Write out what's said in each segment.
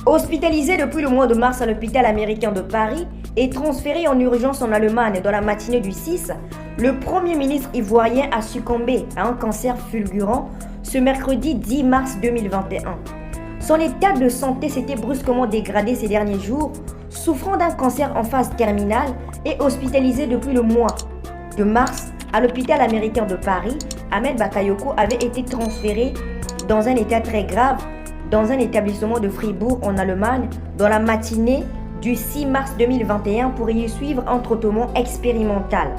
Hospitalisé depuis le mois de mars à l'hôpital américain de Paris et transféré en urgence en Allemagne dans la matinée du 6, le Premier ministre ivoirien a succombé à un cancer fulgurant ce mercredi 10 mars 2021. Son état de santé s'était brusquement dégradé ces derniers jours, souffrant d'un cancer en phase terminale et hospitalisé depuis le mois de mars à l'hôpital américain de Paris. Ahmed Bakayoko avait été transféré dans un état très grave dans un établissement de Fribourg en Allemagne dans la matinée du 6 mars 2021 pour y suivre un traitement expérimental.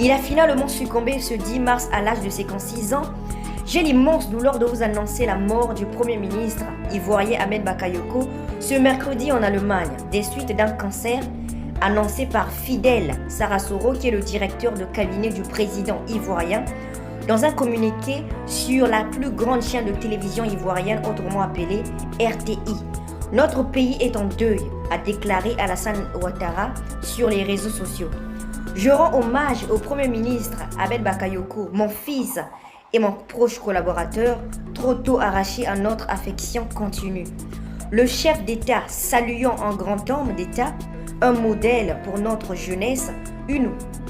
Il a finalement succombé ce 10 mars à l'âge de 56 ans. J'ai l'immense douleur de vous annoncer la mort du Premier ministre ivoirien Ahmed Bakayoko ce mercredi en Allemagne, des suites d'un cancer annoncé par Fidel Sarasoro, qui est le directeur de cabinet du président ivoirien, dans un communiqué sur la plus grande chaîne de télévision ivoirienne, autrement appelée RTI. Notre pays est en deuil, a déclaré Alassane Ouattara sur les réseaux sociaux. Je rends hommage au Premier ministre Ahmed Bakayoko, mon fils et mon proche collaborateur, trop tôt arraché à notre affection continue. Le chef d'État saluant un grand homme d'État, un modèle pour notre jeunesse, une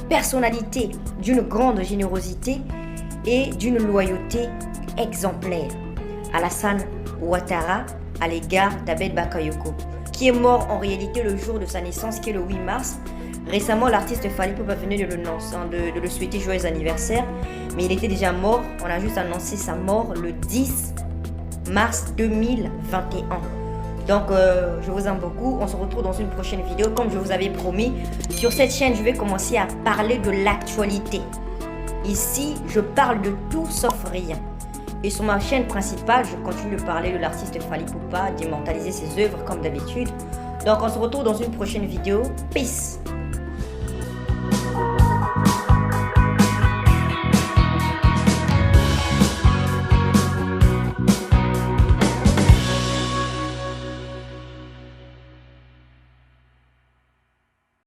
personnalité d'une grande générosité et d'une loyauté exemplaire. Alassane Ouattara à l'égard d'Ahmed Bakayoko, qui est mort en réalité le jour de sa naissance, qui est le 8 mars. Récemment, l'artiste Fally Ipupa venait de le souhaiter joyeux anniversaire, mais il était déjà mort. On a juste annoncé sa mort le 10 mars 2021. Donc, je vous aime beaucoup. On se retrouve dans une prochaine vidéo. Comme je vous avais promis, sur cette chaîne, je vais commencer à parler de l'actualité. Ici, je parle de tout sauf rien. Et sur ma chaîne principale, je continue de parler de l'artiste Fally Ipupa, d'immortaliser ses œuvres comme d'habitude. Donc, on se retrouve dans une prochaine vidéo. Peace!